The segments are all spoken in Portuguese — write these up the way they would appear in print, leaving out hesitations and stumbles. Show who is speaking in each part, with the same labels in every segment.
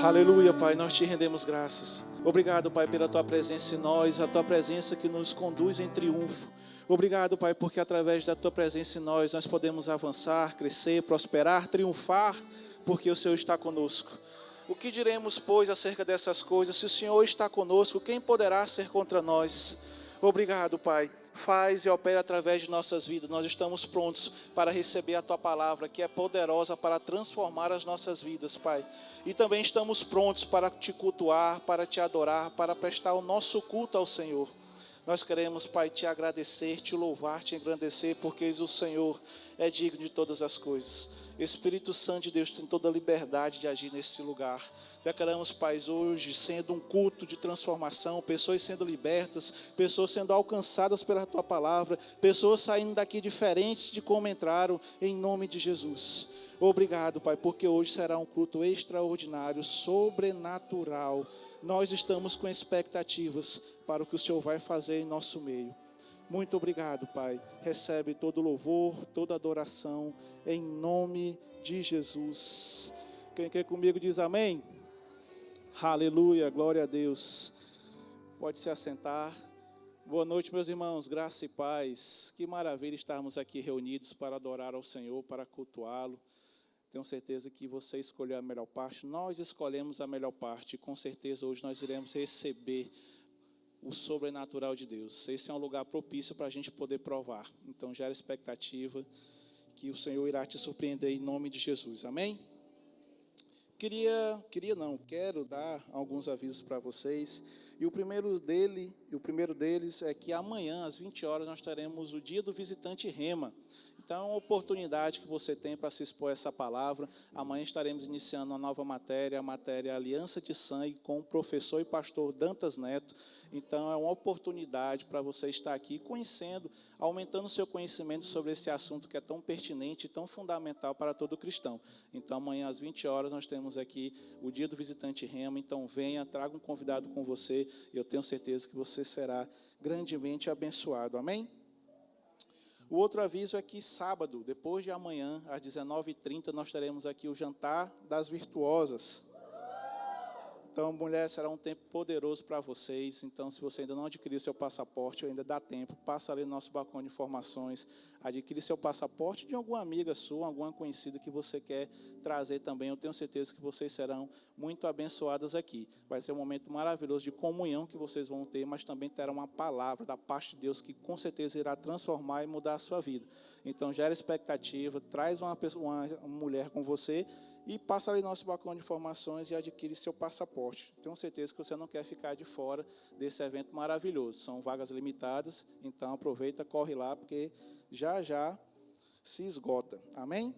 Speaker 1: Aleluia, Pai, nós te rendemos graças. Obrigado, Pai, pela tua presença em nós, a tua presença que nos conduz em triunfo. Obrigado, Pai, porque através da tua presença em nós podemos avançar, crescer, prosperar, triunfar, porque o Senhor está conosco. O que diremos, pois, acerca dessas coisas? Se o Senhor está conosco, quem poderá ser contra nós? Obrigado, Pai. Faz e opera através de nossas vidas. Nós estamos prontos para receber a Tua palavra, que é poderosa para transformar as nossas vidas, Pai. E também estamos prontos para Te cultuar, para Te adorar, para prestar o nosso culto ao Senhor. Nós queremos, Pai, Te agradecer, Te louvar, Te engrandecer, porque o Senhor é digno de todas as coisas. Espírito Santo de Deus tem toda a liberdade de agir nesse lugar. Declaramos, Pai, hoje sendo um culto de transformação, pessoas sendo libertas, pessoas sendo alcançadas pela Tua palavra, pessoas saindo daqui diferentes de como entraram, em nome de Jesus. Obrigado, Pai, porque hoje será um culto extraordinário, sobrenatural. Nós estamos com expectativas para o que o Senhor vai fazer em nosso meio. Muito obrigado, Pai. Recebe todo louvor, toda adoração, em nome de Jesus. Quem quer comigo diz amém? Aleluia, glória a Deus. Pode se assentar. Boa noite, meus irmãos, graça e paz. Que maravilha estarmos aqui reunidos para adorar ao Senhor, para cultuá-lo. Tenho certeza que você escolheu a melhor parte, nós escolhemos a melhor parte. E com certeza hoje nós iremos receber o sobrenatural de Deus. Esse é um lugar propício para a gente poder provar. Então gera expectativa que o Senhor irá te surpreender em nome de Jesus. Amém? Quero dar alguns avisos para vocês. E o primeiro deles é que amanhã, às 20 horas, nós teremos o dia do visitante Rema. Então, é uma oportunidade que você tem para se expor a essa palavra. Amanhã estaremos iniciando uma nova matéria, a matéria Aliança de Sangue, com o professor e pastor Dantas Neto. Então, é uma oportunidade para você estar aqui conhecendo, aumentando o seu conhecimento sobre esse assunto que é tão pertinente e tão fundamental para todo cristão. Então, amanhã às 20 horas, nós temos aqui o dia do visitante Rema. Então, venha, traga um convidado com você. Eu tenho certeza que você será grandemente abençoado. Amém? O outro aviso é que sábado, depois de amanhã, às 19h30, nós teremos aqui o jantar das virtuosas. Então, mulher, será um tempo poderoso para vocês. Então, se você ainda não adquiriu seu passaporte, ainda dá tempo, passa ali no nosso balcão de informações, adquire seu passaporte de alguma amiga sua, alguma conhecida que você quer trazer também. Eu tenho certeza que vocês serão muito abençoadas aqui. Vai ser um momento maravilhoso de comunhão que vocês vão ter, mas também terão uma palavra da parte de Deus que com certeza irá transformar e mudar a sua vida. Então, gera expectativa, traz uma mulher com você, e passa ali no nosso balcão de informações e adquire seu passaporte. Tenho certeza que você não quer ficar de fora desse evento maravilhoso. São vagas limitadas, então aproveita, corre lá, porque já se esgota. Amém?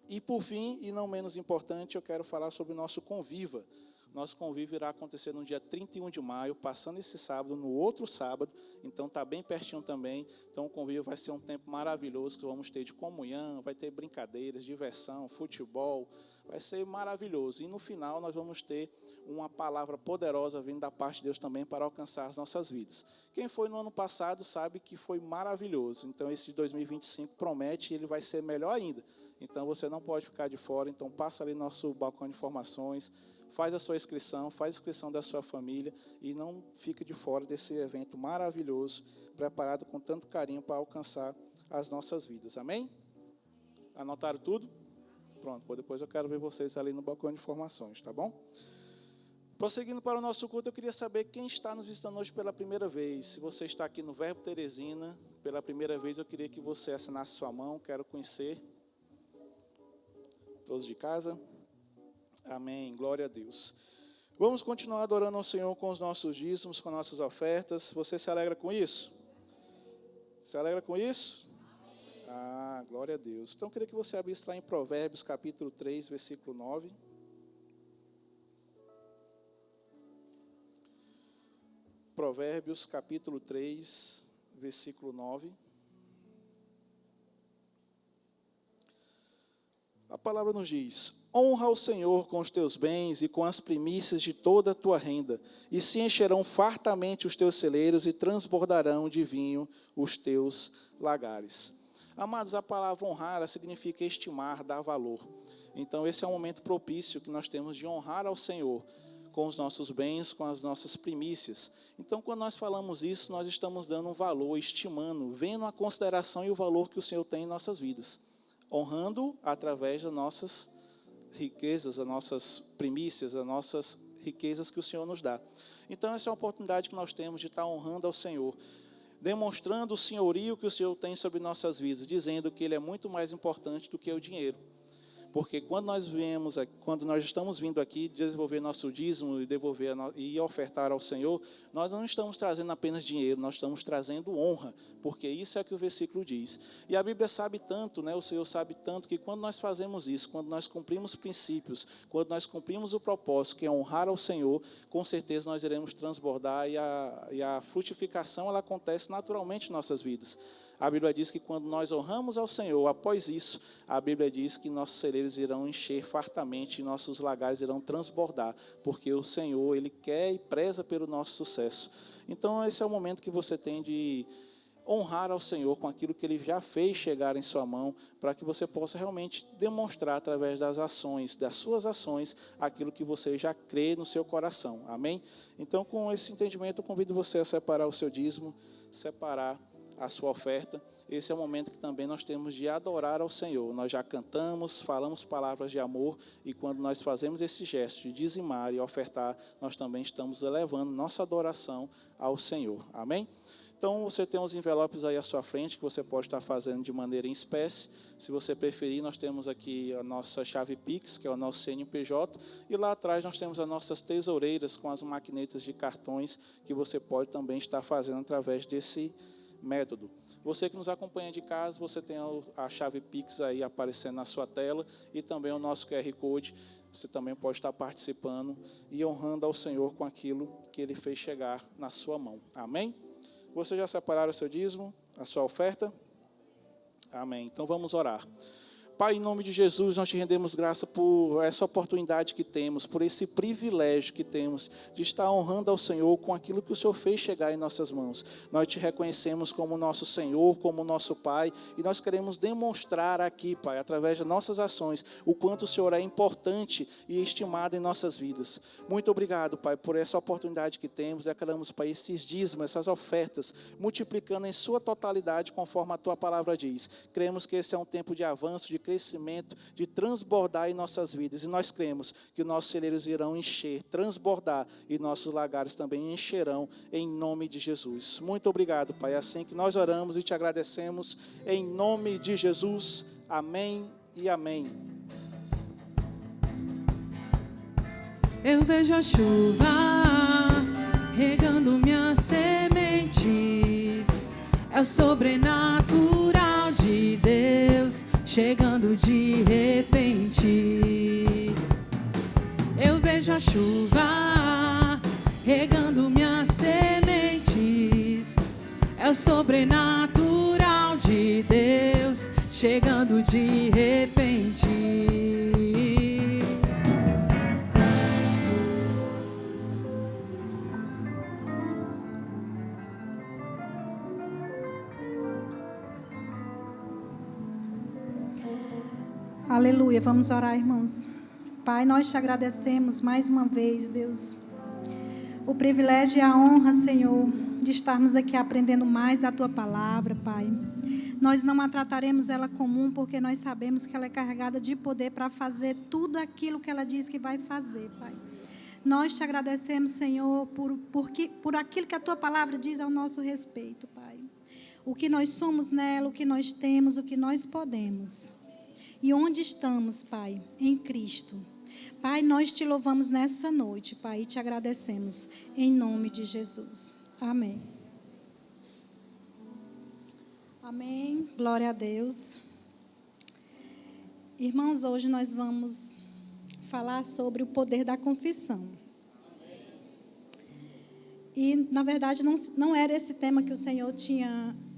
Speaker 1: E por fim, e não menos importante, eu quero falar sobre o nosso Conviva. Nosso convívio irá acontecer no dia 31 de maio, passando esse sábado, no outro sábado, então está bem pertinho também. Então o convívio vai ser um tempo maravilhoso, que vamos ter de comunhão, vai ter brincadeiras, diversão, futebol, vai ser maravilhoso. E no final nós vamos ter uma palavra poderosa vindo da parte de Deus também para alcançar as nossas vidas. Quem foi no ano passado sabe que foi maravilhoso, então esse de 2025 promete e ele vai ser melhor ainda. Então você não pode ficar de fora, então passa ali no nosso balcão de informações, faz a sua inscrição, faz a inscrição da sua família e não fique de fora desse evento maravilhoso, preparado com tanto carinho para alcançar as nossas vidas. Amém? Anotaram tudo? Pronto, depois eu quero ver vocês ali no balcão de informações, tá bom? Prosseguindo para o nosso culto, eu queria saber quem está nos visitando hoje pela primeira vez. Se você está aqui no Verbo Teresina, pela primeira vez, eu queria que você assinasse sua mão, quero conhecer. Todos de casa? Amém, glória a Deus. Vamos continuar adorando ao Senhor com os nossos dízimos, com nossas ofertas. Você se alegra com isso? Se alegra com isso? Amém. Ah, glória a Deus. Então eu queria que você abrisse lá em Provérbios capítulo 3, versículo 9. Provérbios capítulo 3, versículo 9. A palavra nos diz: honra o Senhor com os teus bens e com as primícias de toda a tua renda, e se encherão fartamente os teus celeiros e transbordarão de vinho os teus lagares. Amados, a palavra honrar, ela significa estimar, dar valor. Então, esse é um momento propício que nós temos de honrar ao Senhor com os nossos bens, com as nossas primícias. Então, quando nós falamos isso, nós estamos dando um valor, estimando, vendo a consideração e o valor que o Senhor tem em nossas vidas, honrando através das nossas riquezas, as nossas primícias, as nossas riquezas que o Senhor nos dá. Então, essa é uma oportunidade que nós temos de estar honrando ao Senhor, demonstrando o senhorio que o Senhor tem sobre nossas vidas, dizendo que Ele é muito mais importante do que o dinheiro. Porque quando nós estamos vindo aqui desenvolver nosso dízimo e devolver e ofertar ao Senhor, nós não estamos trazendo apenas dinheiro, nós estamos trazendo honra, porque isso é o que o versículo diz. E a Bíblia sabe tanto, o Senhor sabe tanto, que quando nós fazemos isso, quando nós cumprimos princípios, quando nós cumprimos o propósito, que é honrar ao Senhor, com certeza nós iremos transbordar e a frutificação ela acontece naturalmente em nossas vidas. A Bíblia diz que quando nós honramos ao Senhor, após isso, a Bíblia diz que nossos celeiros irão encher fartamente e nossos lagares irão transbordar, porque o Senhor, Ele quer e preza pelo nosso sucesso. Então, esse é o momento que você tem de honrar ao Senhor com aquilo que Ele já fez chegar em sua mão, para que você possa realmente demonstrar através das ações, das suas ações, aquilo que você já crê no seu coração. Amém? Então, com esse entendimento, eu convido você a separar o seu dízimo, separar a sua oferta. Esse é o momento que também nós temos de adorar ao Senhor. Nós já cantamos, falamos palavras de amor, e quando nós fazemos esse gesto de dizimar e ofertar, nós também estamos elevando nossa adoração ao Senhor. Amém? Então, você tem uns envelopes aí à sua frente, que você pode estar fazendo de maneira em espécie. Se você preferir, nós temos aqui a nossa chave Pix, que é o nosso CNPJ, e lá atrás nós temos as nossas tesoureiras com as maquinetas de cartões, que você pode também estar fazendo através desse método. Você que nos acompanha de casa, você tem a chave Pix aí aparecendo na sua tela e também o nosso QR Code. Você também pode estar participando e honrando ao Senhor com aquilo que Ele fez chegar na sua mão. Amém? Você já separaram o seu dízimo, a sua oferta? Amém. Então vamos orar. Pai, em nome de Jesus, nós te rendemos graça por essa oportunidade que temos, por esse privilégio que temos de estar honrando ao Senhor com aquilo que o Senhor fez chegar em nossas mãos. Nós te reconhecemos como nosso Senhor, como nosso Pai, e nós queremos demonstrar aqui, Pai, através de nossas ações, o quanto o Senhor é importante e estimado em nossas vidas. Muito obrigado, Pai, por essa oportunidade que temos. Declaramos, Pai, esses dízimos, essas ofertas, multiplicando em sua totalidade, conforme a Tua palavra diz. Cremos que esse é um tempo de avanço, de crescimento, de transbordar em nossas vidas. E nós cremos que nossos celeiros irão encher, transbordar, e nossos lagares também encherão, em nome de Jesus. Muito obrigado, Pai. É assim que nós oramos e te agradecemos, em nome de Jesus. Amém e amém.
Speaker 2: Eu vejo a chuva regando minhas sementes, é o sobrenatural de Deus chegando de repente. Eu vejo a chuva regando minhas sementes, é o sobrenatural de Deus chegando de repente.
Speaker 3: Aleluia, vamos orar, irmãos. Pai, nós te agradecemos mais uma vez, Deus, o privilégio e a honra, Senhor, de estarmos aqui aprendendo mais da Tua palavra, Pai. Nós não a trataremos ela comum, porque nós sabemos que ela é carregada de poder para fazer tudo aquilo que ela diz que vai fazer, Pai. Nós te agradecemos, Senhor, por aquilo que a Tua palavra diz ao nosso respeito, Pai. O que nós somos nela, o que nós temos, o que nós podemos. E onde estamos, Pai? Em Cristo. Pai, nós te louvamos nessa noite, Pai, e te agradecemos, em nome de Jesus. Amém. Amém. Glória a Deus. Irmãos, hoje nós vamos falar sobre o poder da confissão. E, na verdade, não era esse tema que o Senhor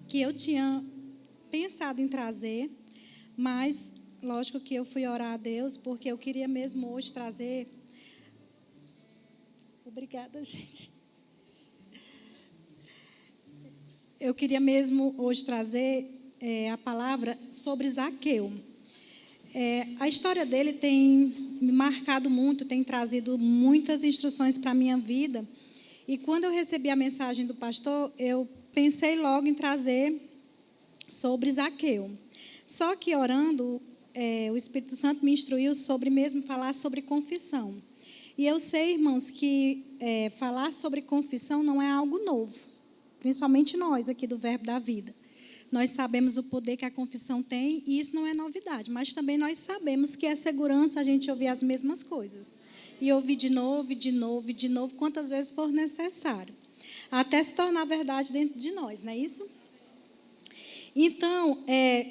Speaker 3: que eu tinha pensado em trazer, mas lógico que eu fui orar a Deus, porque eu queria mesmo hoje trazer... Obrigada, gente. Eu queria mesmo hoje trazer a palavra sobre Zaqueu. A história dele tem me marcado muito, tem trazido muitas instruções para a minha vida. E quando eu recebi a mensagem do pastor, eu pensei logo em trazer sobre Zaqueu. Só que orando, o Espírito Santo me instruiu sobre mesmo falar sobre confissão. E eu sei, irmãos, que falar sobre confissão não é algo novo, principalmente nós aqui do Verbo da Vida. Nós sabemos o poder que a confissão tem e isso não é novidade, mas também nós sabemos que é segurança a gente ouvir as mesmas coisas. E ouvir de novo, e de novo, e de novo, quantas vezes for necessário. Até se tornar verdade dentro de nós, não é isso? Então,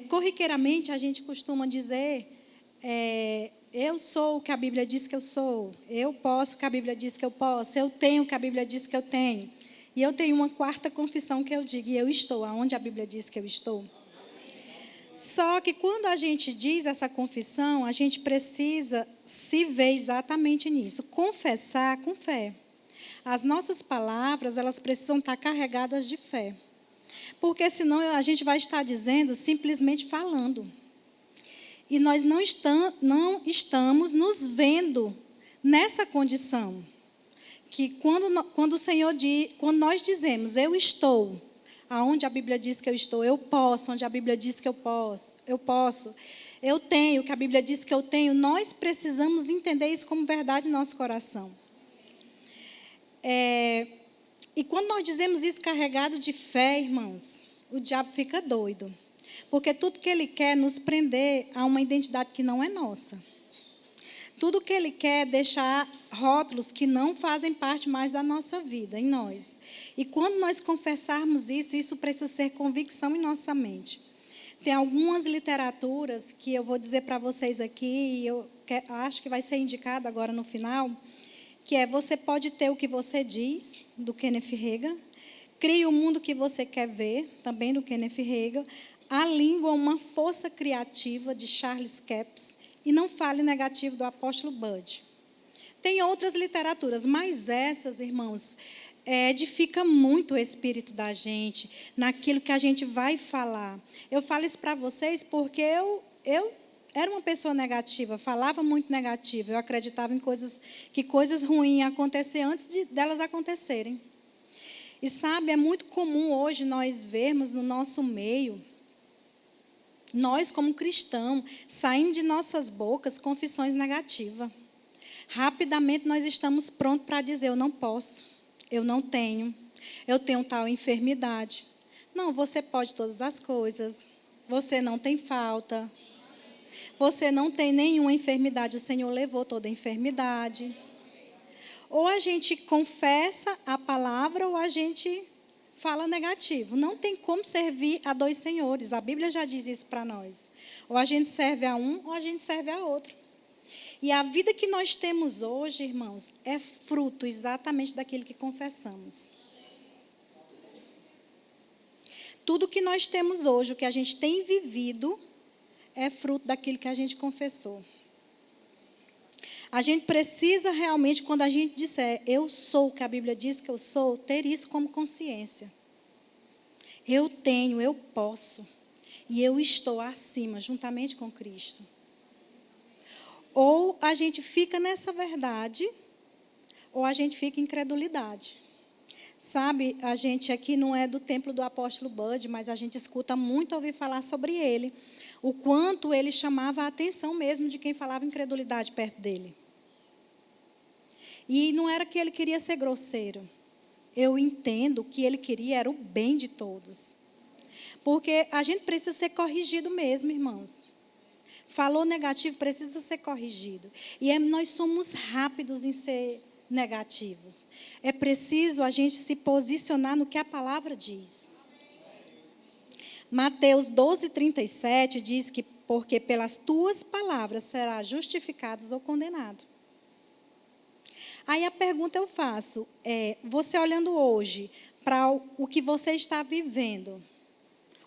Speaker 3: corriqueiramente a gente costuma dizer, eu sou o que a Bíblia diz que eu sou, eu posso o que a Bíblia diz que eu posso, eu tenho o que a Bíblia diz que eu tenho. E eu tenho uma quarta confissão que eu digo, e eu estou aonde a Bíblia diz que eu estou. Só que quando a gente diz essa confissão, a gente precisa se ver exatamente nisso, confessar com fé. As nossas palavras, elas precisam estar carregadas de fé. Porque senão a gente vai estar dizendo, simplesmente falando. E nós não estamos nos vendo nessa condição. Que quando o Senhor diz, quando nós dizemos, eu estou, aonde a Bíblia diz que eu estou, eu posso, onde a Bíblia diz que eu posso, eu tenho, que a Bíblia diz que eu tenho, nós precisamos entender isso como verdade no nosso coração. E quando nós dizemos isso carregado de fé, irmãos, o diabo fica doido. Porque tudo que ele quer é nos prender a uma identidade que não é nossa. Tudo que ele quer é deixar rótulos que não fazem parte mais da nossa vida, em nós. E quando nós confessarmos isso, isso precisa ser convicção em nossa mente. Tem algumas literaturas que eu vou dizer para vocês aqui, e eu acho que vai ser indicado agora no final, que você pode ter o que você diz, do Kenneth Hagin, Crie o mundo que você quer ver, também do Kenneth Hagin, A língua, uma força criativa, de Charles Capps, e Não fale negativo, do apóstolo Bud. Tem outras literaturas, mas essas, irmãos, edifica muito o espírito da gente, naquilo que a gente vai falar. Eu falo isso para vocês porque eu era uma pessoa negativa, falava muito negativa, eu acreditava em coisas ruins aconteciam antes delas acontecerem. E sabe, é muito comum hoje nós vermos no nosso meio, nós como cristãos, saindo de nossas bocas confissões negativas. Rapidamente nós estamos prontos para dizer, eu não posso, eu não tenho, eu tenho tal enfermidade. Não, você pode todas as coisas, você não tem falta, você não tem nenhuma enfermidade, o Senhor levou toda a enfermidade. Ou a gente confessa a palavra ou a gente fala negativo. Não tem como servir a dois senhores. A Bíblia já diz isso para nós. Ou a gente serve a um ou a gente serve a outro. E a vida que nós temos hoje, irmãos, é fruto exatamente daquilo que confessamos. Tudo que nós temos hoje, o que a gente tem vivido, é fruto daquilo que a gente confessou. A gente precisa realmente, quando a gente disser, eu sou o que a Bíblia diz que eu sou, ter isso como consciência. Eu tenho, eu posso. E eu estou acima, juntamente com Cristo. Ou a gente fica nessa verdade, ou a gente fica em incredulidade. Sabe, a gente aqui não é do templo do apóstolo Bud, mas a gente escuta muito ouvir falar sobre ele. O quanto ele chamava a atenção mesmo de quem falava incredulidade perto dele. E não era que ele queria ser grosseiro. Eu entendo que ele queria era o bem de todos. Porque a gente precisa ser corrigido mesmo, irmãos. Falou negativo, precisa ser corrigido. E nós somos rápidos em ser negativos. É preciso a gente se posicionar no que a palavra diz. Mateus 12:37 diz que porque pelas tuas palavras serás justificado ou condenado. Aí a pergunta eu faço, você olhando hoje para o que você está vivendo,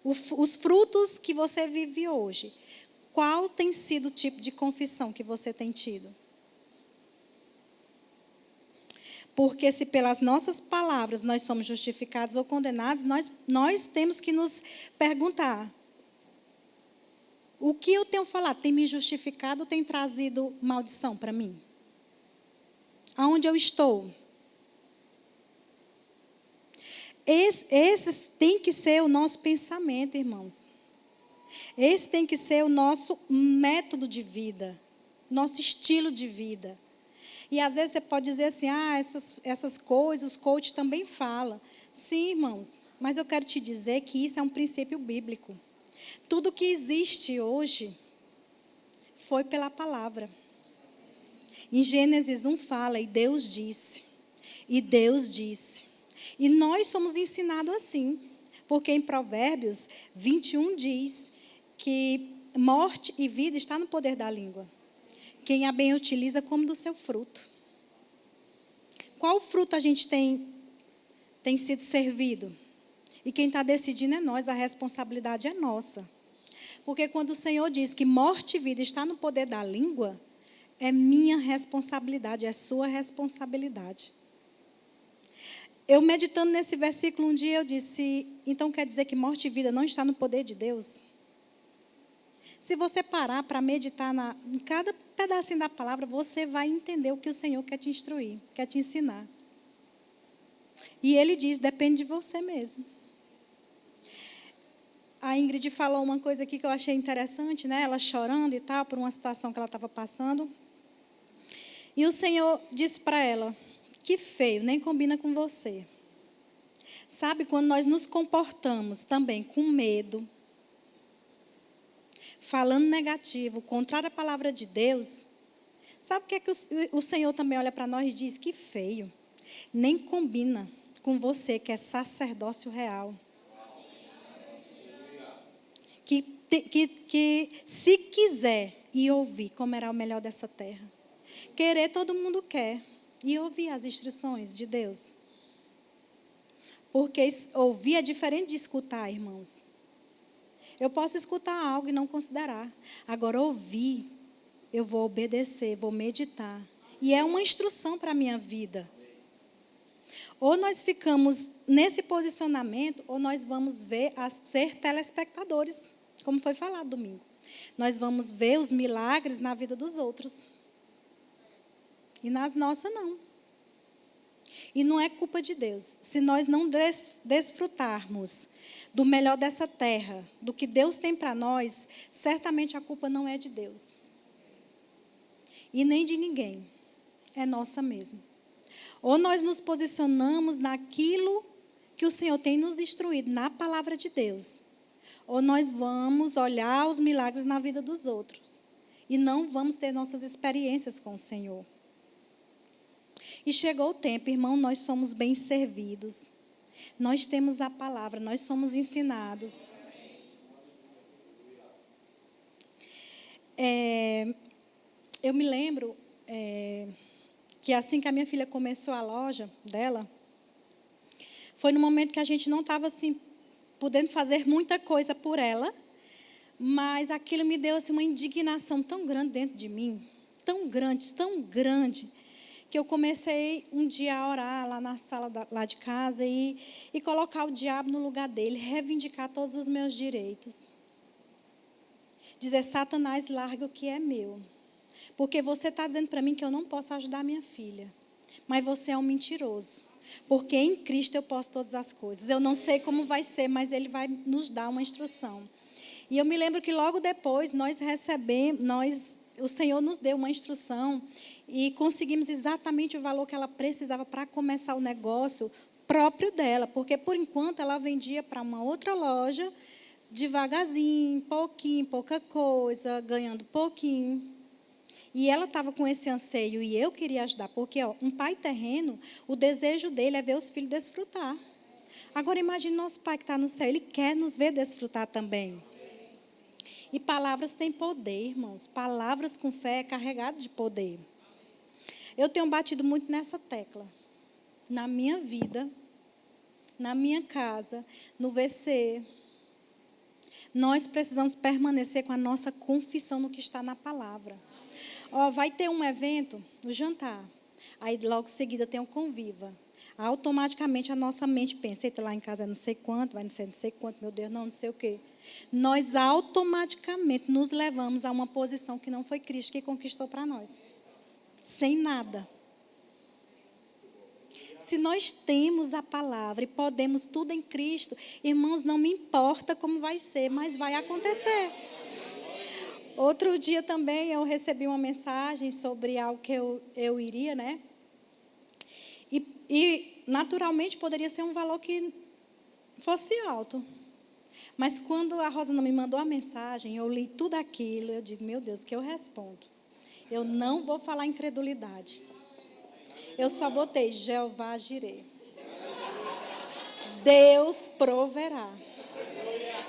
Speaker 3: os frutos que você vive hoje, qual tem sido o tipo de confissão que você tem tido? Porque se pelas nossas palavras nós somos justificados ou condenados, nós temos que nos perguntar, O que eu tenho falado tem me justificado ou tem trazido maldição para mim? Aonde eu estou? Esse tem que ser o nosso pensamento, irmãos. Esse tem que ser o nosso método de vida, nosso estilo de vida. E às vezes você pode dizer assim, essas coisas, os coaches também falam. Sim, irmãos, mas eu quero te dizer que isso é um princípio bíblico. Tudo que existe hoje foi pela palavra. Em Gênesis 1 fala, e Deus disse. E Deus disse. E nós somos ensinados assim. Porque em Provérbios 21 diz que morte e vida está no poder da língua. Quem a bem utiliza come do seu fruto. Qual fruto a gente tem sido servido? E quem está decidindo é nós, a responsabilidade é nossa. Porque quando o Senhor diz que morte e vida está no poder da língua, é minha responsabilidade, é sua responsabilidade. Eu meditando nesse versículo um dia, eu disse, então quer dizer que morte e vida não está no poder de Deus? Se você parar para meditar em cada pedacinho da palavra, você vai entender o que o Senhor quer te instruir, quer te ensinar. E Ele diz, depende de você mesmo. A Ingrid falou uma coisa aqui que eu achei interessante, né? Ela chorando e tal, por uma situação que ela estava passando. E o Senhor disse para ela, que feio, nem combina com você. Sabe, quando nós nos comportamos também com medo, falando negativo, contrário à palavra de Deus, sabe o que é que o Senhor também olha para nós e diz? Que feio, nem combina com você que é sacerdócio real. Que se quiser e ouvir como era o melhor dessa terra. Querer todo mundo quer. E ouvir as instruções de Deus. Porque ouvir é diferente de escutar, irmãos. Eu posso escutar algo e não considerar. Agora, ouvir, eu vou obedecer, vou meditar. E é uma instrução para a minha vida. Ou nós ficamos nesse posicionamento, ou nós vamos ver a ser telespectadores, como foi falado domingo. Nós vamos ver os milagres na vida dos outros. E nas nossas, não. E não é culpa de Deus. Se nós não desfrutarmos do melhor dessa terra, do que Deus tem para nós, certamente a culpa não é de Deus. E nem de ninguém. É nossa mesmo. Ou nós nos posicionamos naquilo que o Senhor tem nos instruído, na palavra de Deus. Ou nós vamos olhar os milagres na vida dos outros. E não vamos ter nossas experiências com o Senhor. E chegou o tempo, irmão, nós somos bem servidos. Nós temos a palavra, nós somos ensinados. Eu me lembro que assim que a minha filha começou a loja dela, foi no momento que a gente não estava assim, podendo fazer muita coisa por ela, mas aquilo me deu assim, uma indignação tão grande dentro de mim, tão grande, que eu comecei um dia a orar lá na sala lá de casa e colocar o diabo no lugar dele, reivindicar todos os meus direitos. Dizer, Satanás, larga o que é meu. Porque você está dizendo para mim que eu não posso ajudar minha filha. Mas você é um mentiroso. Porque em Cristo eu posso todas as coisas. Eu não sei como vai ser, mas Ele vai nos dar uma instrução. E eu me lembro que logo depois nós recebemos, o Senhor nos deu uma instrução e conseguimos exatamente o valor que ela precisava para começar o negócio próprio dela. Porque, por enquanto, ela vendia para uma outra loja, devagarzinho, pouquinho, pouca coisa, ganhando pouquinho. E ela estava com esse anseio e eu queria ajudar. Porque um pai terreno, o desejo dele é ver os filhos desfrutar. Agora, imagine nosso pai que está no céu, ele quer nos ver desfrutar também. E palavras têm poder, irmãos. Palavras com fé é carregado de poder. Eu tenho batido muito nessa tecla. Na minha vida, na minha casa, no VC. Nós precisamos permanecer com a nossa confissão no que está na palavra. Vai ter um evento, o jantar. Aí logo em seguida tem o conviva. Automaticamente a nossa mente pensa, eita, lá em casa é não sei quanto, vai não sei quanto, meu Deus, não sei o quê. nós automaticamente nos levamos a uma posição que não foi Cristo que conquistou para nós. Sem nada. Se nós temos a palavra e podemos tudo em Cristo, irmãos, não me importa como vai ser, mas vai acontecer. Outro dia também eu recebi uma mensagem sobre algo que eu iria, né? E naturalmente poderia ser um valor que fosse alto. Mas quando a Rosana me mandou a mensagem, eu li tudo aquilo, eu digo, meu Deus, o que eu respondo? Eu não vou falar incredulidade. Eu só botei Jeová Jireh. Deus proverá.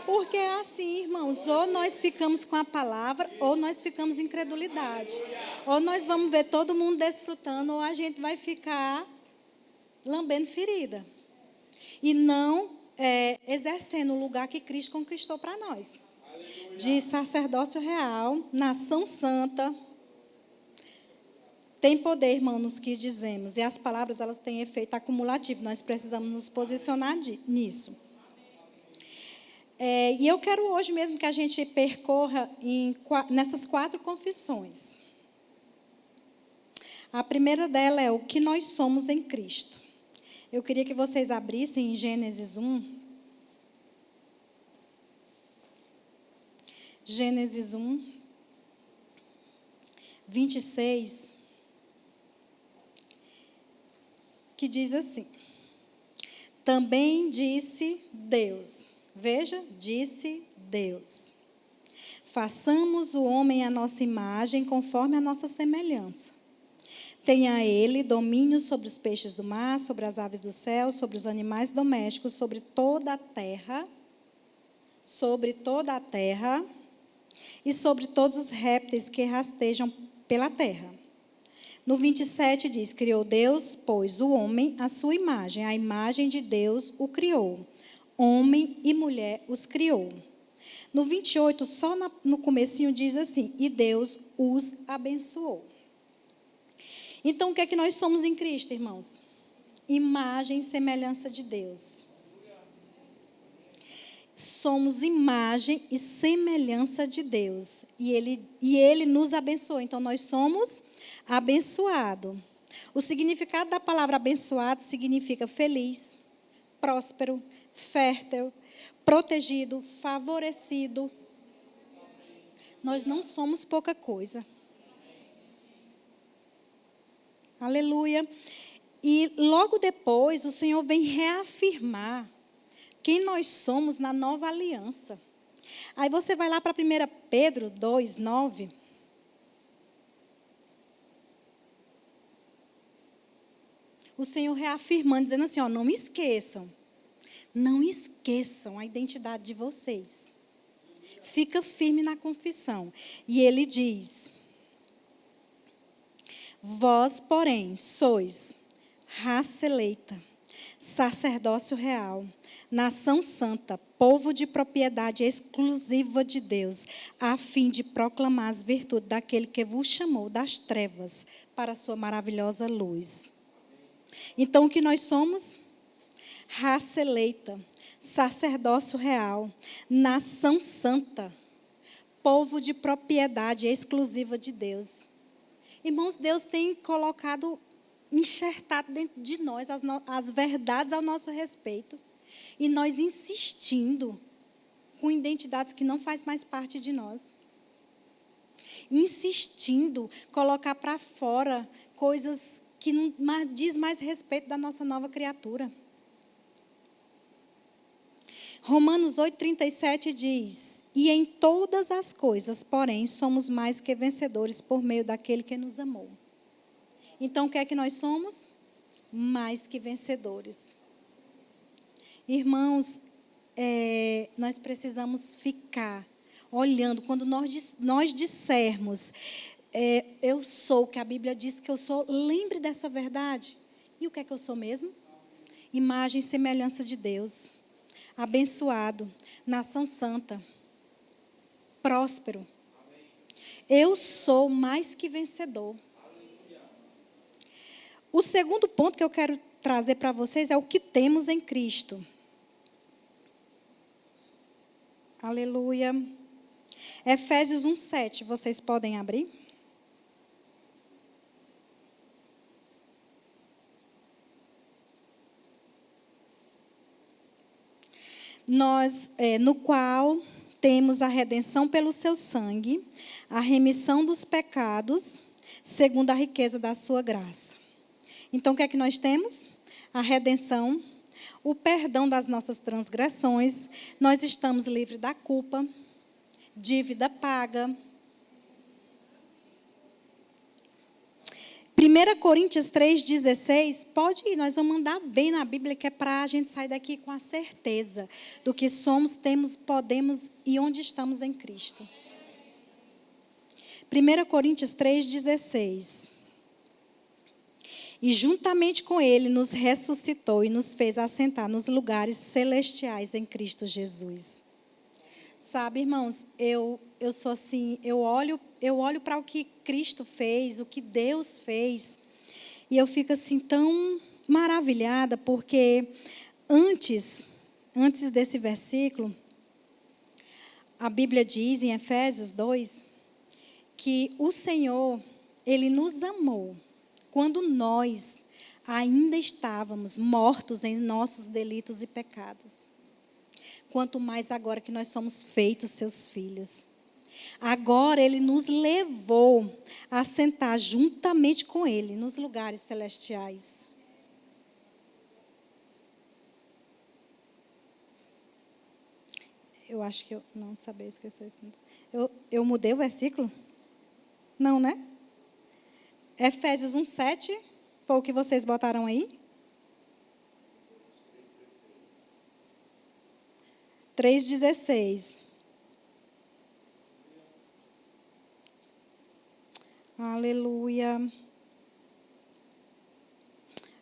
Speaker 3: Porque é assim, irmãos, ou nós ficamos com a palavra, ou nós ficamos em incredulidade. Ou nós vamos ver todo mundo desfrutando, ou a gente vai ficar lambendo ferida. E não exercendo o lugar que Cristo conquistou para nós. De sacerdócio real, nação santa. Tem poder, irmão, nos que dizemos. E as palavras, elas têm efeito acumulativo. Nós precisamos nos posicionar nisso. E eu quero hoje mesmo que a gente percorra nessas 4 confissões. A primeira dela é o que nós somos em Cristo. Eu queria que vocês abrissem em Gênesis 1. Gênesis 1, 26, que diz assim: também disse Deus. Veja, disse Deus: façamos o homem à nossa imagem, conforme a nossa semelhança. Tenha ele domínio sobre os peixes do mar, sobre as aves do céu, sobre os animais domésticos, sobre toda a terra, e sobre todos os répteis que rastejam pela terra. No 27 diz, criou Deus, pois, o homem à sua imagem. A imagem de Deus o criou. Homem e mulher os criou. No 28, só no comecinho diz assim, e Deus os abençoou. Então, o que é que nós somos em Cristo, irmãos? Imagem e semelhança de Deus. Somos imagem e semelhança de Deus. E Ele nos abençoou. Então, nós somos abençoados. O significado da palavra abençoado significa feliz, próspero, fértil, protegido, favorecido. Nós não somos pouca coisa. Aleluia. E logo depois o Senhor vem reafirmar quem nós somos na nova aliança. Aí você vai lá para 1 Pedro 2, 9. O Senhor reafirmando, dizendo assim, ó, não esqueçam a identidade de vocês. Fica firme na confissão. E ele diz, vós, porém, sois raça eleita, sacerdócio real, nação santa, povo de propriedade exclusiva de Deus, a fim de proclamar as virtudes daquele que vos chamou das trevas para a sua maravilhosa luz. Então, o que nós somos? Raça eleita, sacerdócio real, nação santa, povo de propriedade exclusiva de Deus. Irmãos, Deus tem colocado, enxertado dentro de nós as verdades ao nosso respeito. E nós insistindo com identidades que não fazem mais parte de nós. Insistindo colocar para fora coisas que não diz mais respeito da nossa nova criatura. Romanos 8,37 diz, e em todas as coisas, porém, somos mais que vencedores por meio daquele que nos amou. Então, o que é que nós somos? Mais que vencedores. Irmãos, nós precisamos ficar olhando, quando nós dissermos, eu sou o que a Bíblia diz que eu sou, lembre dessa verdade. E o que é que eu sou mesmo? Imagem e semelhança de Deus. Abençoado, nação santa, próspero. Eu sou mais que vencedor. O segundo ponto que eu quero trazer para vocês é o que temos em Cristo. Aleluia. Efésios 1:7, vocês podem abrir? No qual temos a redenção pelo seu sangue, a remissão dos pecados, segundo a riqueza da sua graça. Então, o que é que nós temos? A redenção, o perdão das nossas transgressões, nós estamos livres da culpa, dívida paga. 1 Coríntios 3,16, pode ir, nós vamos andar bem na Bíblia, que é para a gente sair daqui com a certeza do que somos, temos, podemos e onde estamos em Cristo. 1 Coríntios 3,16. E juntamente com Ele nos ressuscitou e nos fez assentar nos lugares celestiais em Cristo Jesus. Sabe, irmãos, eu sou assim, eu olho para o que Cristo fez, o que Deus fez, e eu fico assim tão maravilhada, porque antes desse versículo, a Bíblia diz em Efésios 2, que o Senhor, Ele nos amou, quando nós ainda estávamos mortos em nossos delitos e pecados. Quanto mais agora que nós somos feitos seus filhos. Agora Ele nos levou a sentar juntamente com Ele nos lugares celestiais. Eu acho que eu não sabia esquecer isso. Eu mudei o versículo? Não, né? Efésios 1:7 foi o que vocês botaram aí? 3:16. Aleluia.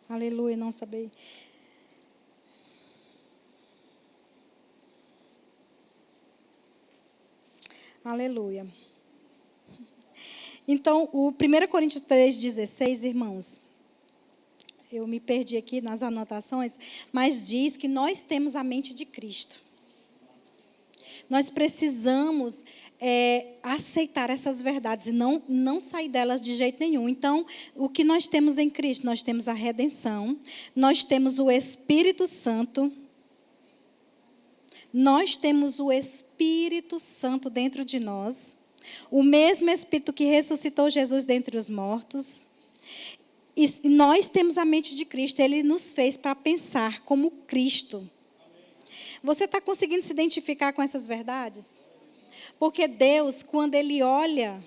Speaker 3: Aleluia, não sabia. Aleluia. Então, o 1 Coríntios 3,16, irmãos, eu me perdi aqui nas anotações, mas diz que nós temos a mente de Cristo. Nós precisamos aceitar essas verdades e não sair delas de jeito nenhum. Então, o que nós temos em Cristo? Nós temos a redenção, nós temos o Espírito Santo, nós temos o Espírito Santo dentro de nós, o mesmo Espírito que ressuscitou Jesus dentre os mortos. E nós temos a mente de Cristo, Ele nos fez para pensar como Cristo. Você está conseguindo se identificar com essas verdades? Porque Deus, quando Ele olha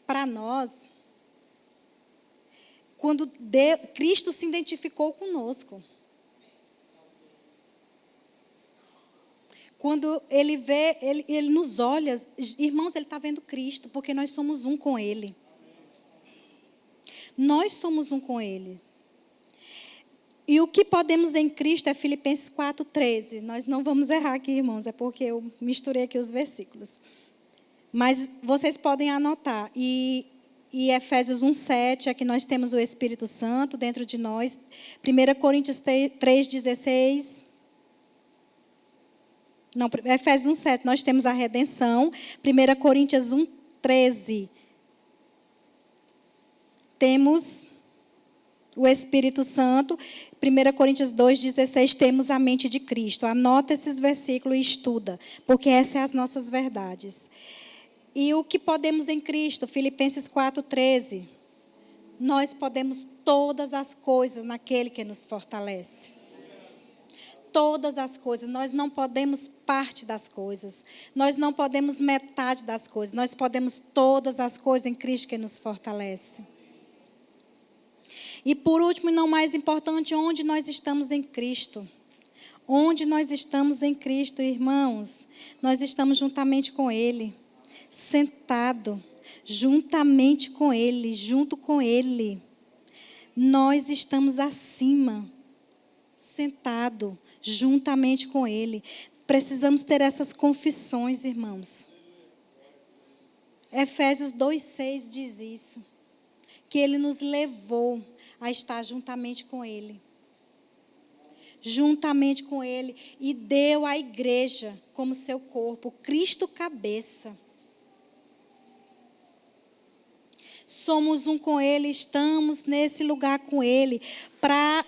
Speaker 3: para nós, quando Cristo se identificou conosco. Quando Ele vê, ele nos olha, irmãos, Ele está vendo Cristo, porque nós somos um com Ele. Nós somos um com Ele. E o que podemos em Cristo é Filipenses 4:13. Nós não vamos errar aqui, irmãos, é porque eu misturei aqui os versículos. Mas vocês podem anotar. E Efésios 1:7, aqui nós temos o Espírito Santo dentro de nós. 1 Coríntios 3:16. Não, Efésios 1:7, nós temos a redenção. 1 Coríntios 1:13. Temos o Espírito Santo. 1 Coríntios 2:16, temos a mente de Cristo. Anota esses versículos e estuda, porque essas são as nossas verdades. E o que podemos em Cristo? Filipenses 4:13. Nós podemos todas as coisas naquele que nos fortalece. Todas as coisas. Nós não podemos parte das coisas. Nós não podemos metade das coisas. Nós podemos todas as coisas em Cristo que nos fortalece. E por último, e não mais importante, onde nós estamos em Cristo. Onde nós estamos em Cristo, irmãos? Nós estamos juntamente com Ele. Sentado. Juntamente com Ele. Junto com Ele. Nós estamos acima. Sentado. Juntamente com Ele. Precisamos ter essas confissões, irmãos. Efésios 2:6 diz isso. Que Ele nos levou a estar juntamente com Ele. juntamente com ele, e deu à igreja como seu corpo, Cristo cabeça. Somos um com ele, estamos nesse lugar com ele, para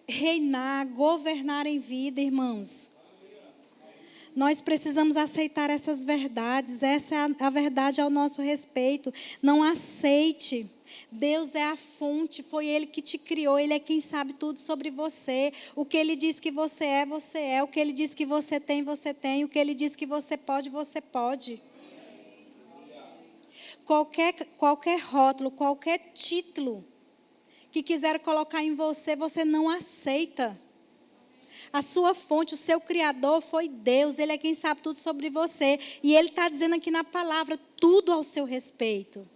Speaker 3: reinar, governar em vida, irmãos. Nós precisamos aceitar essas verdades, essa é a verdade ao nosso respeito. Não aceite. Deus é a fonte, foi Ele que te criou, Ele é quem sabe tudo sobre você. O que Ele diz que você é, você é. O que Ele diz que você tem, você tem. O que Ele diz que você pode, você pode. Qualquer rótulo, qualquer título que quiser colocar em você, você não aceita. A sua fonte, o seu Criador foi Deus. Ele é quem sabe tudo sobre você. E Ele está dizendo aqui na palavra, tudo ao seu respeito.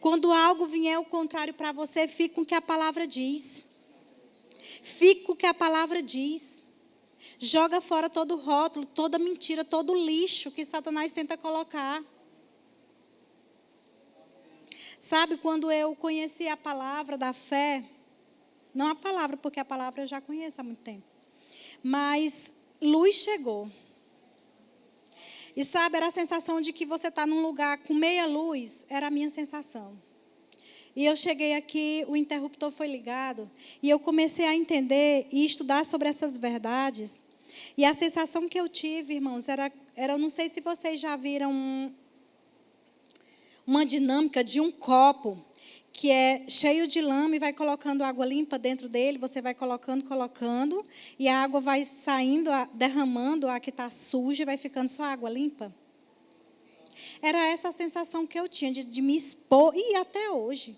Speaker 3: Quando algo vier ao contrário para você, fique com o que a palavra diz. Fique com o que a palavra diz. Joga fora todo rótulo, toda mentira, todo lixo que Satanás tenta colocar. Sabe, quando eu conheci a palavra da fé, não a palavra, porque a palavra eu já conheço há muito tempo, mas luz chegou. E sabe, era a sensação de que você está num lugar com meia luz, era a minha sensação. E eu cheguei aqui, o interruptor foi ligado, e eu comecei a entender e estudar sobre essas verdades. E a sensação que eu tive, irmãos, era eu não sei se vocês já viram uma dinâmica de um copo que é cheio de lama e vai colocando água limpa dentro dele, você vai colocando, e a água vai saindo, derramando a que está suja e vai ficando só água limpa. Era essa a sensação que eu tinha de me expor, e até hoje,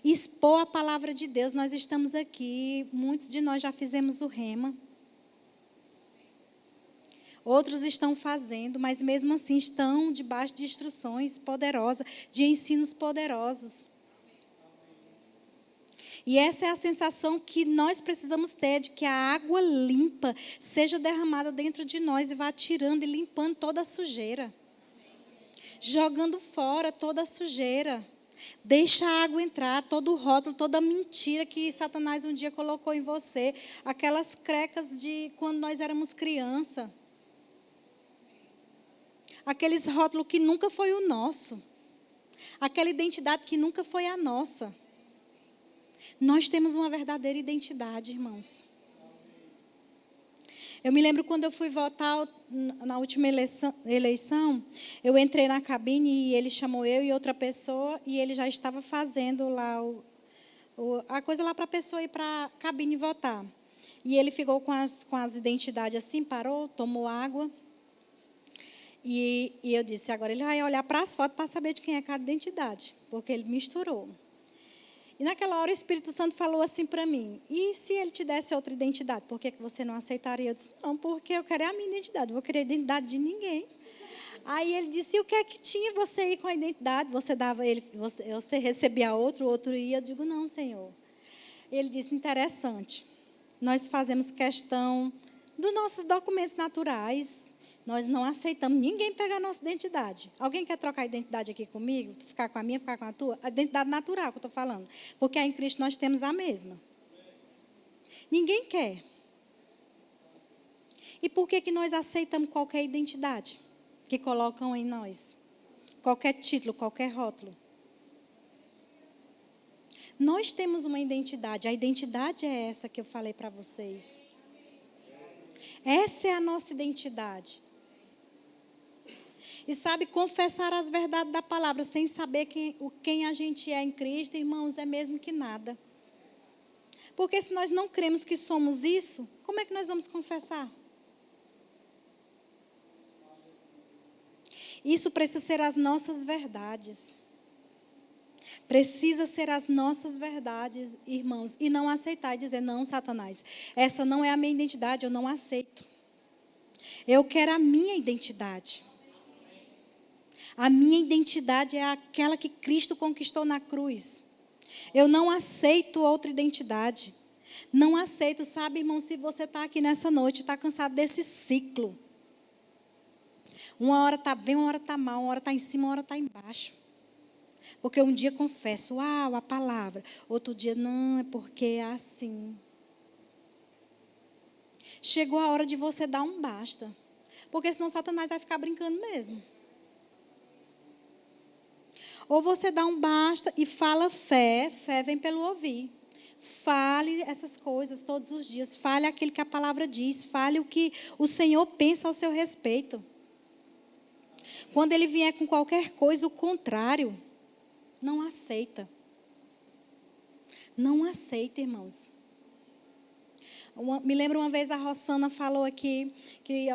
Speaker 3: expor a palavra de Deus. Nós estamos aqui, muitos de nós já fizemos o rema. Outros estão fazendo, mas mesmo assim estão debaixo de instruções poderosas, de ensinos poderosos. E essa é a sensação que nós precisamos ter, de que a água limpa seja derramada dentro de nós e vá tirando e limpando toda a sujeira. Jogando fora toda a sujeira. Deixa a água entrar, todo o rótulo, toda a mentira que Satanás um dia colocou em você. Aquelas crecas de quando nós éramos criança. Aqueles rótulos que nunca foi o nosso. Aquela identidade que nunca foi a nossa. Nós temos uma verdadeira identidade, irmãos. Eu me lembro quando eu fui votar na última eleição, eu entrei na cabine e ele chamou eu e outra pessoa, e ele já estava fazendo lá a coisa lá para a pessoa ir para a cabine votar. E ele ficou com as identidades assim, parou, tomou água. E eu disse, agora ele vai olhar para as fotos para saber de quem é cada identidade, porque ele misturou. E naquela hora o Espírito Santo falou assim para mim, e se ele te desse outra identidade, por que você não aceitaria? Eu disse, não, porque eu quero a minha identidade, não vou querer a identidade de ninguém. Aí ele disse, e o que é que tinha você ir com a identidade? Você recebia outro, o outro ia? Eu digo, não, Senhor. Ele disse, interessante, nós fazemos questão dos nossos documentos naturais. Nós não aceitamos ninguém pegar a nossa identidade. Alguém quer trocar a identidade aqui comigo? Ficar com a minha, ficar com a tua? A identidade natural que eu estou falando. Porque aí em Cristo nós temos a mesma. Ninguém quer. E por que nós aceitamos qualquer identidade que colocam em nós? Qualquer título, qualquer rótulo. Nós temos uma identidade. A identidade é essa que eu falei para vocês. Essa é a nossa identidade. E sabe, confessar as verdades da palavra sem saber quem a gente é em Cristo, irmãos, é mesmo que nada. Porque se nós não cremos que somos isso, como é que nós vamos confessar? Isso precisa ser as nossas verdades. Precisa ser as nossas verdades, irmãos. E não aceitar e dizer, não, Satanás, essa não é a minha identidade, eu não aceito. Eu quero a minha identidade. A minha identidade é aquela que Cristo conquistou na cruz. Eu não aceito outra identidade. Não aceito, sabe, irmão, se você está aqui nessa noite, está cansado desse ciclo. Uma hora está bem, uma hora está mal, uma hora está em cima, uma hora está embaixo. Porque um dia confesso, uau, a palavra. Outro dia, não, é porque é assim. Chegou a hora de você dar um basta. Porque senão Satanás vai ficar brincando mesmo. Ou você dá um basta e fala fé. Fé vem pelo ouvir. Fale essas coisas todos os dias. Fale aquilo que a palavra diz. Fale o que o Senhor pensa ao seu respeito. Quando Ele vier com qualquer coisa, o contrário, não aceita. Não aceita, irmãos. Me lembro uma vez a Rossana falou aqui que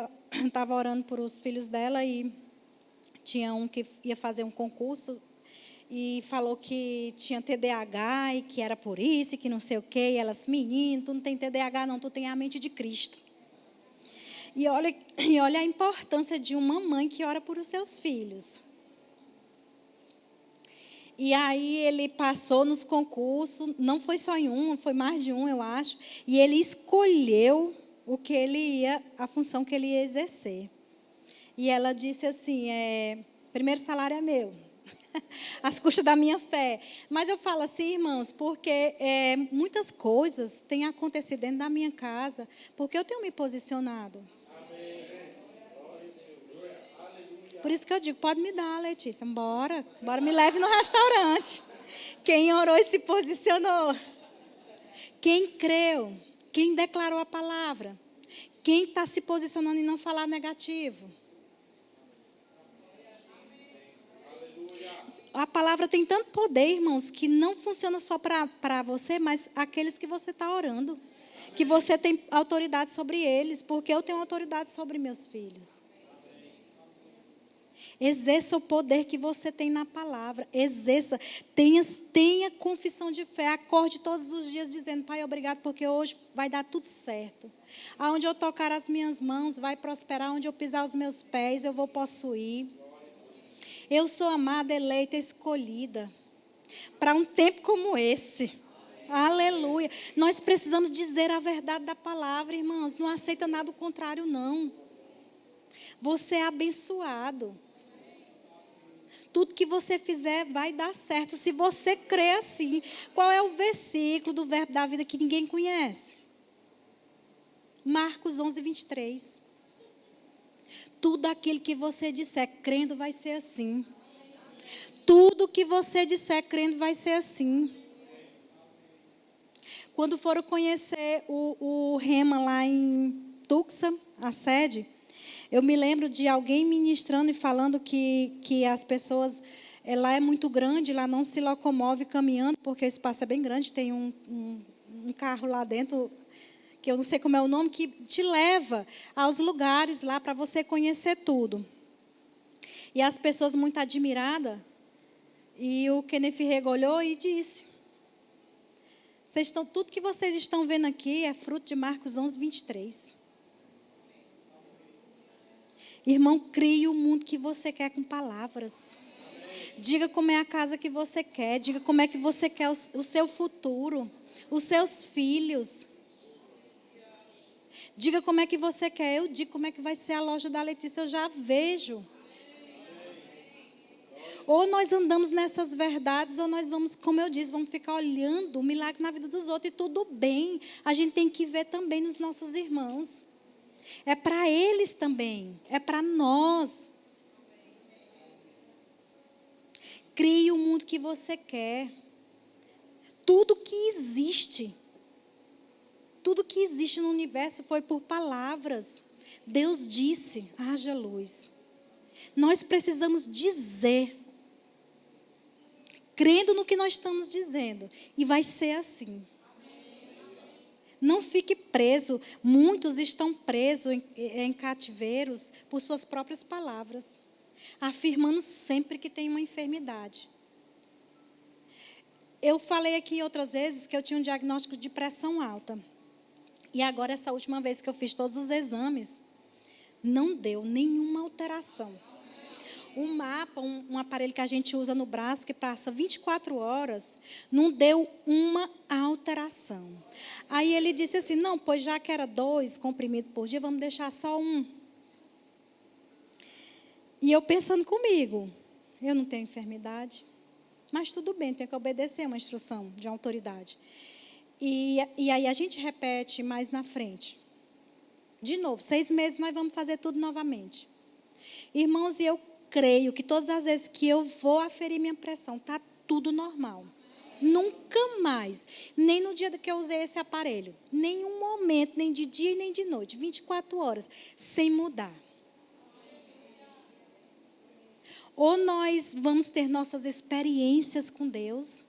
Speaker 3: estava orando por os filhos dela e tinha um que ia fazer um concurso e falou que tinha TDAH e que era por isso e que não sei o quê. E elas, menino, tu não tem TDAH não, tu tem a mente de Cristo. E olha a importância de uma mãe que ora por os seus filhos. E aí ele passou nos concursos, não foi só em um, foi mais de um, eu acho. E ele escolheu a função que ele ia exercer. E ela disse assim, primeiro salário é meu, às custas da minha fé. Mas eu falo assim, irmãos, porque muitas coisas têm acontecido dentro da minha casa, porque eu tenho me posicionado. Por isso que eu digo, pode me dar, Letícia, bora me leve no restaurante. Quem orou e se posicionou. Quem creu, quem declarou a palavra, quem está se posicionando e não falar negativo. A palavra tem tanto poder, irmãos, que não funciona só para você, mas aqueles que você está orando. Que você tem autoridade sobre eles, porque eu tenho autoridade sobre meus filhos. Exerça o poder que você tem na palavra. Exerça. Tenha confissão de fé. Acorde todos os dias dizendo, Pai, obrigado, porque hoje vai dar tudo certo. Aonde eu tocar as minhas mãos, vai prosperar. Onde eu pisar os meus pés, eu vou possuir. Eu sou amada, eleita, escolhida. Para um tempo como esse. Aleluia. Nós precisamos dizer a verdade da palavra, irmãos. Não aceita nada o contrário, não. Você é abençoado. Tudo que você fizer vai dar certo. Se você crê assim. Qual é o versículo do verbo da vida que ninguém conhece? Marcos 11, 23. Tudo aquilo que você disser crendo vai ser assim. Tudo que você disser crendo vai ser assim. Quando foram conhecer o Rema lá em Tucson, a sede, eu me lembro de alguém ministrando e falando que as pessoas, lá é muito grande, lá não se locomove caminhando, porque o espaço é bem grande, tem um carro lá dentro, que eu não sei como é o nome, que te leva aos lugares lá para você conhecer tudo. E as pessoas muito admiradas, e o Kenneth Hagin olhou e disse, tudo que vocês estão vendo aqui é fruto de Marcos 11, 23. Irmão, crie o mundo que você quer com palavras. Diga como é a casa que você quer. Diga como é que você quer o seu futuro. Os seus filhos. Diga como é que você quer. Eu digo como é que vai ser a loja da Letícia. Eu já vejo. Ou nós andamos nessas verdades, ou nós vamos, como eu disse, vamos ficar olhando o milagre na vida dos outros. E tudo bem. A gente tem que ver também nos nossos irmãos. É para eles também. É para nós. Crie o mundo que você quer. Tudo que existe no universo foi por palavras. Deus disse, haja luz. Nós precisamos dizer, crendo no que nós estamos dizendo. E vai ser assim. Não fique preso. Muitos estão presos em cativeiros por suas próprias palavras, afirmando sempre que tem uma enfermidade. Eu falei aqui outras vezes que eu tinha um diagnóstico de pressão alta. E agora, essa última vez que eu fiz todos os exames, não deu nenhuma alteração. O mapa, um aparelho que a gente usa no braço, que passa 24 horas, não deu uma alteração. Aí ele disse assim, não, pois já que era 2 comprimidos por dia, vamos deixar só 1. E eu pensando comigo, eu não tenho enfermidade, mas tudo bem, tenho que obedecer uma instrução de autoridade. E aí a gente repete mais na frente. De novo, 6 meses nós vamos fazer tudo novamente. Irmãos, e eu creio que todas as vezes que eu vou aferir minha pressão, está tudo normal. Nunca mais, nem no dia que eu usei esse aparelho, nenhum momento, nem de dia e nem de noite, 24 horas, sem mudar. Ou nós vamos ter nossas experiências com Deus,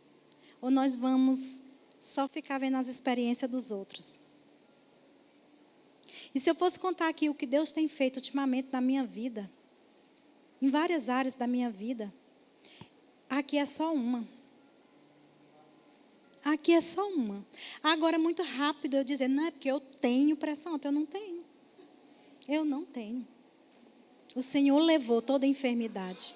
Speaker 3: ou nós vamos só ficar vendo as experiências dos outros. E se eu fosse contar aqui o que Deus tem feito ultimamente na minha vida, em várias áreas da minha vida, aqui é só uma. Aqui é só uma. Agora é muito rápido eu dizer, não é porque eu tenho pressão alta, eu não tenho. Eu não tenho. O Senhor levou toda a enfermidade.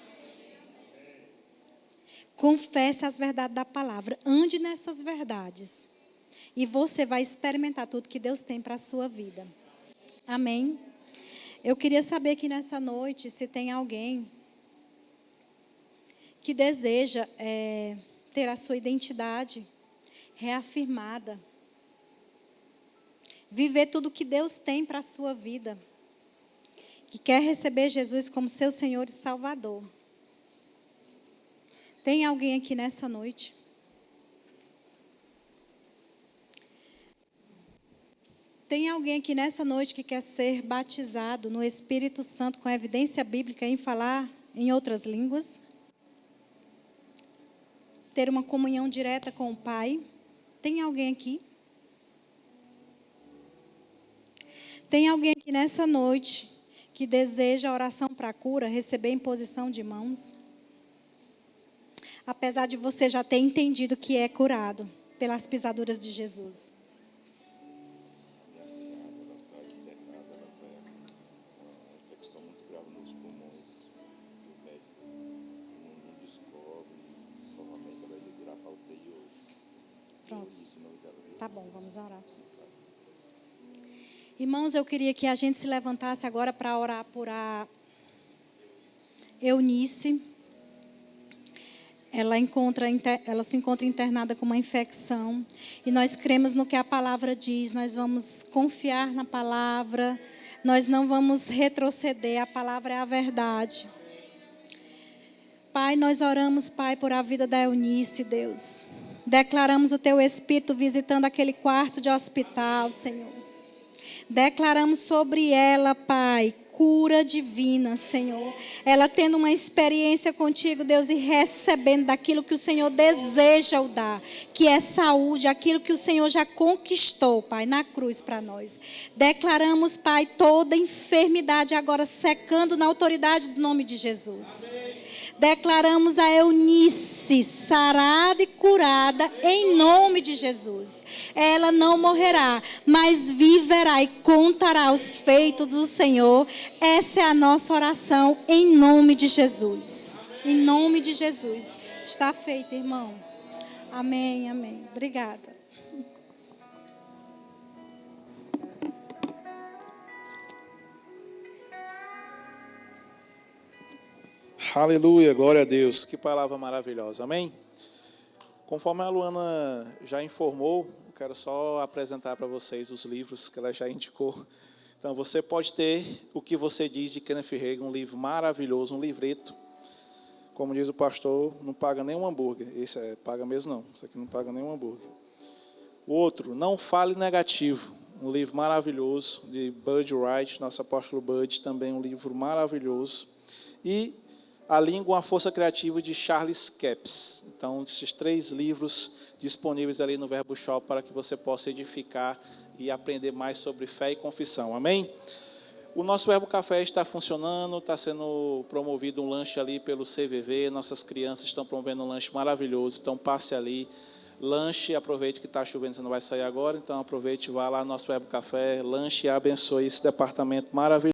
Speaker 3: Confesse as verdades da palavra. Ande nessas verdades. E você vai experimentar tudo que Deus tem para a sua vida. Amém? Eu queria saber aqui nessa noite se tem alguém que deseja ter a sua identidade reafirmada. Viver tudo que Deus tem para a sua vida. Que quer receber Jesus como seu Senhor e Salvador. Tem alguém aqui nessa noite? Tem alguém aqui nessa noite que quer ser batizado no Espírito Santo com evidência bíblica em falar em outras línguas? Ter uma comunhão direta com o Pai? Tem alguém aqui? Tem alguém aqui nessa noite que deseja a oração para a cura, receber imposição de mãos? Apesar de você já ter entendido que é curado pelas pisaduras de Jesus. Pronto. Tá bom, vamos orar. Irmãos, eu queria que a gente se levantasse agora para orar por a Eunice. Ela se encontra internada com uma infecção. E nós cremos no que a palavra diz. Nós vamos confiar na palavra. Nós não vamos retroceder. A palavra é a verdade. Pai, nós oramos, Pai, por a vida da Eunice, Deus. Declaramos o Teu Espírito visitando aquele quarto de hospital, Senhor. Declaramos sobre ela, Pai, cura divina, Senhor. Ela tendo uma experiência contigo, Deus, e recebendo daquilo que o Senhor deseja o dar, que é saúde, aquilo que o Senhor já conquistou, Pai, na cruz para nós. Declaramos, Pai, toda enfermidade agora secando na autoridade do nome de Jesus. Amém. Declaramos a Eunice sarada e curada em nome de Jesus. Ela não morrerá, mas viverá e contará os feitos do Senhor. Essa é a nossa oração em nome de Jesus. Em nome de Jesus. Está feito, irmão. Amém, amém. Obrigada.
Speaker 1: Aleluia, glória a Deus. Que palavra maravilhosa, amém? Conforme a Luana já informou, eu quero só apresentar para vocês os livros que ela já indicou. Então, você pode ter O Que Você Diz, de Kenneth Hagin, um livro maravilhoso, um livreto. Como diz o pastor, não paga nem um hambúrguer. Esse paga mesmo não, esse aqui não paga nem um hambúrguer. O outro, Não Fale Negativo, um livro maravilhoso, de Bud Wright, nosso apóstolo Bud, também um livro maravilhoso. E A Língua, uma Força Criativa, de Charles Capps. Então, esses 3 livros disponíveis ali no Verbo Shop para que você possa edificar e aprender mais sobre fé e confissão. Amém? O nosso Verbo Café está funcionando, está sendo promovido um lanche ali pelo CVV. Nossas crianças estão promovendo um lanche maravilhoso. Então, passe ali, lanche, aproveite que está chovendo, você não vai sair agora. Então, aproveite, vá lá no nosso Verbo Café, lanche e abençoe esse departamento maravilhoso.